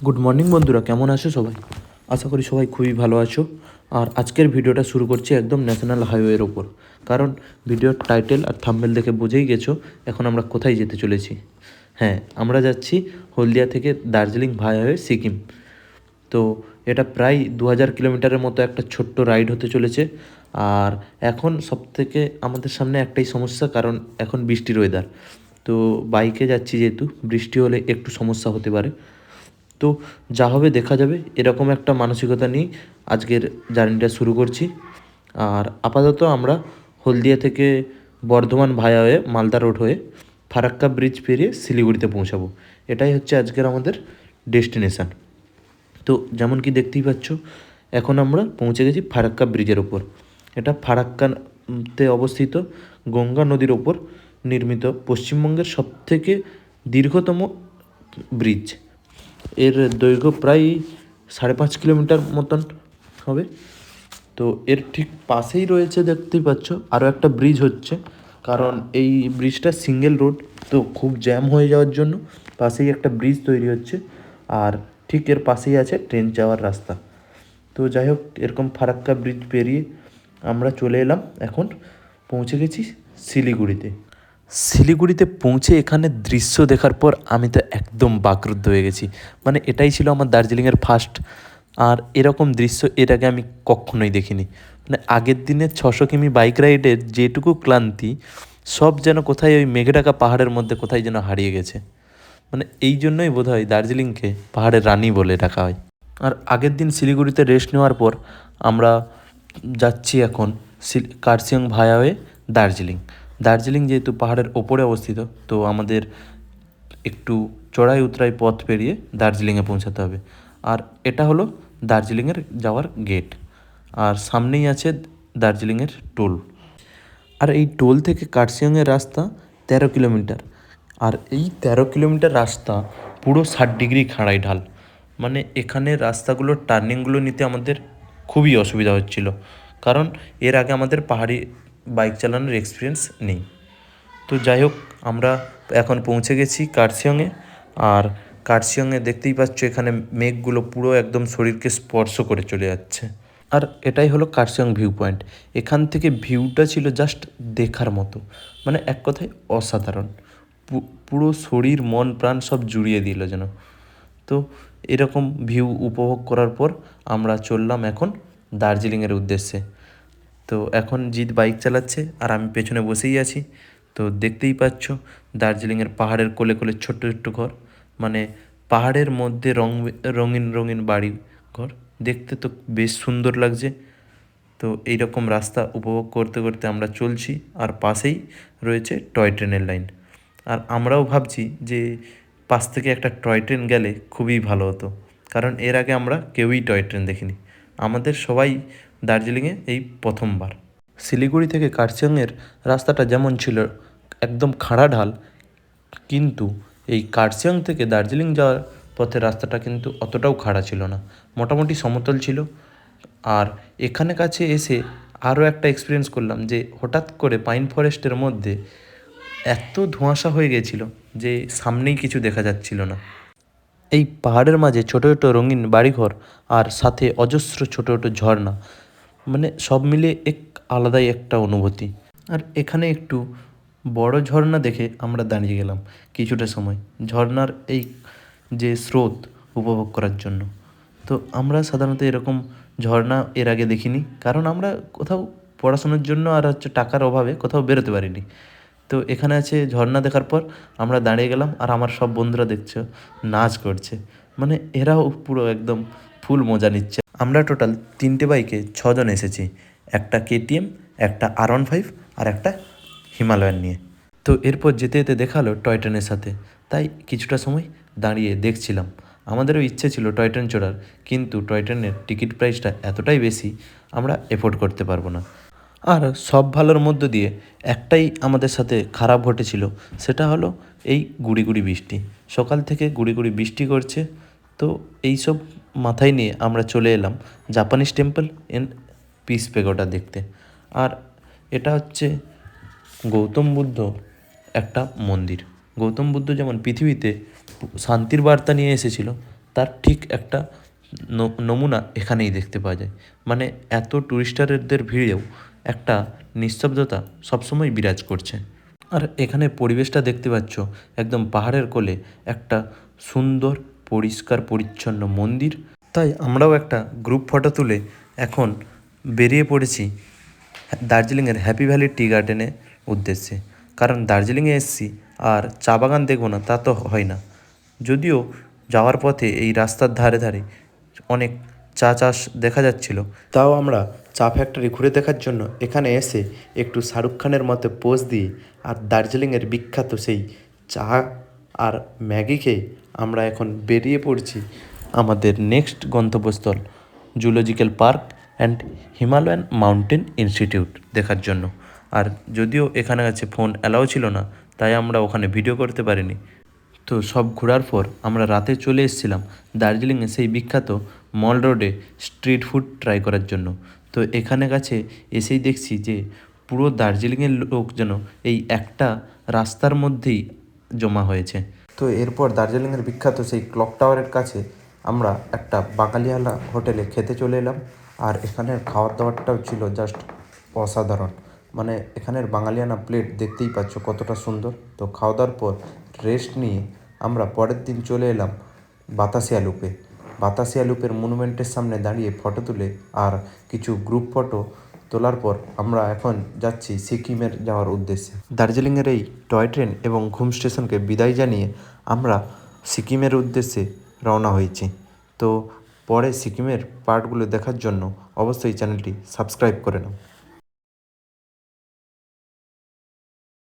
Good morning বন্ধুরা, কেমন আছো সবাই? আশা করি সবাই খুবই ভালো আছো। আর আজকের ভিডিওটা শুরু করছি একদম ন্যাশনাল হাইওয়ের ওপর, কারণ ভিডিওর টাইটেল আর থাম্বনেল দেখে বুঝেই গেছো এখন আমরা কোথায় যেতে চলেছি। হ্যাঁ, আমরা যাচ্ছি হলদিয়া থেকে দার্জিলিং ভায়া হয়ে সিকিম। তো এটা প্রায় 2000 কিলোমিটারের মতো একটা ছোট্ট রাইড হতে চলেছে। আর এখন সবথেকে আমাদের সামনে একটাই সমস্যা, কারণ এখন বৃষ্টির ওয়েদার। তো বাইকে যাচ্ছি, যেহেতু বৃষ্টি হলে একটু সমস্যা হতে পারে। তো যা হবে দেখা যাবে, এরকম একটা মানসিকতা নিয়ে আজকের জার্নিটা শুরু করছি। আর আপাতত আমরা হলদিয়া থেকে বর্ধমান ভায়া হয়ে মালদা রোড হয়ে ফারাক্কা ব্রিজ পেরিয়ে শিলিগুড়িতে পৌঁছাবো। এটাই হচ্ছে আজকের আমাদের ডেস্টিনেশান। তো যেমন কি দেখতেই পাচ্ছ, এখন আমরা পৌঁছে গেছি ফারাক্কা ব্রিজের ওপর। এটা ফারাক্কাতে অবস্থিত, গঙ্গা নদীর ওপর নির্মিত পশ্চিমবঙ্গের সবথেকে দীর্ঘতম ব্রিজ। এর দৈর্ঘ্য প্রায় 5.5 কিলোমিটার মতন হবে। তো এর ঠিক পাশেই রয়েছে, দেখতেই পাচ্ছ, আরও একটা ব্রিজ হচ্ছে, কারণ এই ব্রিজটা সিঙ্গেল রোড, তো খুব জ্যাম হয়ে যাওয়ার জন্য পাশেই একটা ব্রিজ তৈরি হচ্ছে। আর ঠিক এর পাশেই আছে ট্রেন যাওয়ার রাস্তা। তো যাই হোক, এরকম ফারাক্কা ব্রিজ পেরিয়ে আমরা চলে এলাম, এখন পৌঁছে গেছি শিলিগুড়িতে। শিলিগুড়িতে পৌঁছে এখানে দৃশ্য দেখার পর আমি তো একদম বাকরুদ্ধ হয়ে গেছি। মানে এটাই ছিল আমার দার্জিলিংয়ের ফার্স্ট। আর এরকম দৃশ্য এর আগে আমি কখনোই দেখিনি। মানে আগের দিনের 600 কিমি বাইক রাইডের যেটুকু ক্লান্তি, সব যেন কোথায় ওই মেঘে ঢাকা পাহাড়ের মধ্যে কোথায় যেন হারিয়ে গেছে। মানে এই জন্যই বোধহয় দার্জিলিংকে পাহাড়ের রানী বলে ডাকা হয়। আর আগের দিন শিলিগুড়িতে রেস্ট নেওয়ার পর আমরা যাচ্ছি এখন কার্শিয়ং ভায়া হয়ে দার্জিলিং। দার্জিলিং যেহেতু পাহাড়ের ওপরে অবস্থিত, তো আমাদের একটু চড়াই উতরাই পথ পেরিয়ে দার্জিলিংয়ে পৌঁছাতে হবে। আর এটা হলো দার্জিলিংয়ের যাওয়ার গেট। আর সামনেই আছে দার্জিলিংয়ের টোল। আর এই টোল থেকে কার্শিয়ংয়ের রাস্তা 13 কিলোমিটার। আর এই 13 কিলোমিটার রাস্তা পুরো 60 ডিগ্রি খাড়াই ঢাল। মানে এখানে রাস্তাগুলোর টার্নিংগুলো নিতে আমাদের খুবই অসুবিধা হচ্ছিল, কারণ এর আগে আমাদের পাহাড়ি বাইক চালানোর এক্সপিরিয়েন্স নেই। তো যাই হোক, আমরা এখন পৌঁছে গেছি কার্শিয়ংয়ে। আর কার্শিয়ংয়ে দেখতেই পাচ্ছ, এখানে মেঘগুলো পুরো একদম শরীরকে স্পর্শ করে চলে যাচ্ছে। আর এটাই হলো কার্শিয়ং ভিউ পয়েন্ট। এখান থেকে ভিউটা ছিল জাস্ট দেখার মতো, মানে এক কথায় অসাধারণ। পুরো শরীর মন প্রাণ সব জুড়িয়ে দিল যেন। তো এরকম ভিউ উপভোগ করার পর আমরা চললাম এখন দার্জিলিংয়ের উদ্দেশ্যে। তো এখন জিৎ বাইক চালাচ্ছে আর আমি পেছনে বসেই আছি। তো দেখতেই পাচ্ছ, দার্জিলিংয়ের পাহাড়ের কোলে কোলে ছোট্ট ছোট্ট ঘর, মানে পাহাড়ের মধ্যে রঙিন রঙিন বাড়ি ঘর, দেখতে তো বেশ সুন্দর লাগছে। তো এইরকম রাস্তা উপভোগ করতে করতে আমরা চলছি। আর পাশেই রয়েছে টয় ট্রেনের লাইন। আর আমরাও ভাবছি যে পাশ থেকে একটা টয় ট্রেন গেলে খুবই ভালো হতো, কারণ এর আগে আমরা কেউই টয় ট্রেন দেখিনি। আমাদের সবাই দার্জিলিংয়ে এই প্রথমবার। শিলিগুড়ি থেকে কার্শিয়ংয়ের রাস্তাটা যেমন ছিল একদম খাড়া ঢাল, কিন্তু এই কার্শিয়ং থেকে দার্জিলিং যাওয়ার পথে রাস্তাটা কিন্তু অতটাও খাড়া ছিল না, মোটামুটি সমতল ছিল। আর এখানে কাছে এসে আরও একটা এক্সপিরিয়েন্স করলাম যে হঠাৎ করে পাইন ফরেস্টের মধ্যে এত ধোঁয়াশা হয়ে গেছিল যে সামনেই কিছু দেখা যাচ্ছিল না। এই পাহাড়ের মাঝে ছোটো ছোটো রঙিন বাড়িঘর, আর সাথে অজস্র ছোটো ছোটো ঝর্ণা, মানে সব মিলিয়ে এক আলাদাই একটা অনুভূতি। আর এখানে একটু বড় ঝর্ণা দেখে আমরা দাঁড়িয়ে গেলাম কিছুটা সময় ঝর্ণার এই যে স্রোত উপভোগ করার জন্য। তো আমরা সাধারণত এরকম ঝর্ণা এর আগে দেখিনি, কারণ আমরা কোথাও পড়াশোনার জন্য আর হচ্ছে টাকার অভাবে কোথাও বেরোতে পারিনি। তো এখানে আছে ঝর্ণা দেখার পর আমরা দাঁড়িয়ে গেলাম, আর আমার সব বন্ধুরা দেখছো নাচ করছে, মানে এরাও পুরো একদম ফুল মজা নিচ্ছে। আমরা টোটাল 3টে বাইকে 6জন এসেছি, একটা কেটিএম, একটা R15 আর একটা হিমালয়ান নিয়ে। তো এরপর যেতে যেতে দেখালো টয় ট্রেনের সাথে, তাই কিছুটা সময় দাঁড়িয়ে দেখছিলাম। আমাদেরও ইচ্ছে ছিল টয় ট্রেন চড়ার, কিন্তু টয় ট্রেনের টিকিট প্রাইসটা এতটাই বেশি, আমরা এফোর্ড করতে পারবো না। আর সব ভালোর মধ্য দিয়ে একটাই আমাদের সাথে খারাপ ঘটেছিল, সেটা হলো এই গুড়ি গুড়ি বৃষ্টি। সকাল থেকে গুড়ি গুড়ি বৃষ্টি করছে। তো এইসব মাথায় নিয়ে আমরা চলে এলাম Japanese temple in peace pagoda দেখতে। আর এটা হচ্ছে গৌতম বুদ্ধ একটা মন্দির। গৌতম বুদ্ধ যেমন পৃথিবীতে শান্তির বার্তা নিয়ে এসেছিল, তার ঠিক একটা নমুনা এখানেই দেখতে পাওয়া যায়। মানে এত টুরিস্টারদের ভিড়েও একটা নিস্তব্ধতা সবসময় বিরাজ করছে। আর এখানে পরিবেশটা দেখতে পাচ্ছ একদম পাহাড়ের কোলে একটা সুন্দর পরিষ্কার পরিচ্ছন্ন মন্দির। তাই আমরাও একটা গ্রুপ ফটো তুলে এখন বেরিয়ে পড়েছি দার্জিলিংয়ের হ্যাপি ভ্যালি টি গার্ডেনের উদ্দেশ্যে। কারণ দার্জিলিংয়ে এসেছি আর চা বাগান দেখবো না তা তো হয় না। যদিও যাওয়ার পথে এই রাস্তার ধারে ধারে অনেক চা চাষ দেখা যাচ্ছিল, তাও আমরা চা ফ্যাক্টরি ঘুরে দেখার জন্য এখানে এসে একটু শাহরুখ খানের মতো পোজ দিয়ে আর দার্জিলিংয়ের বিখ্যাত সেই চা আর ম্যাগি খেয়ে আমরা এখন বেরিয়ে পড়ছি আমাদের নেক্সট গন্তব্যস্থল zoological park and Himalayan mountain institute দেখার জন্য। আর যদিও এখানে আছে ফোন অ্যালাউ ছিল না, তাই আমরা ওখানে ভিডিও করতে পারিনি। তো সব ঘোরার পর আমরা রাতে চলে এসেছিলাম দার্জিলিংয়ে সেই বিখ্যাত মল রোডে স্ট্রিট ফুড ট্রাই করার জন্য। তো এখানে কাছে এসেই দেখছি যে পুরো দার্জিলিংয়ের লোক যেন এই একটা রাস্তার মধ্যেই জমা হয়েছে। তো এরপর দার্জিলিংয়ের বিখ্যাত সেই ক্লক টাওয়ারের কাছে আমরা একটা বাঙালিওয়ালা হোটেলে খেতে চলে এলাম। আর এখানের খাওয়ার দাওয়ারটাও ছিল জাস্ট অসাধারণ। মানে এখানের বাঙালিয়ানা প্লেট দেখতেই পাচ্ছ কতটা সুন্দর। তো খাওয়া দাওয়ার পর রেস্ট নিয়ে আমরা পরের দিন চলে এলাম বাতাসিয়া লুপে। বাতাসিয়া লুপের মনুমেন্টের সামনে দাঁড়িয়ে ফটো তুলে আর কিছু গ্রুপ ফটো তোলার পর আমরা এখন যাচ্ছি সিকিমের যাওয়ার উদ্দেশ্যে। দার্জিলিংয়ের এই টয় ট্রেন এবং ঘুম স্টেশনকে বিদায় জানিয়ে আমরা সিকিমের উদ্দেশ্যে রওনা হয়েছি। তো পরে সিকিমের পার্টগুলো দেখার জন্য অবশ্যই চ্যানেলটি সাবস্ক্রাইব করে নাও।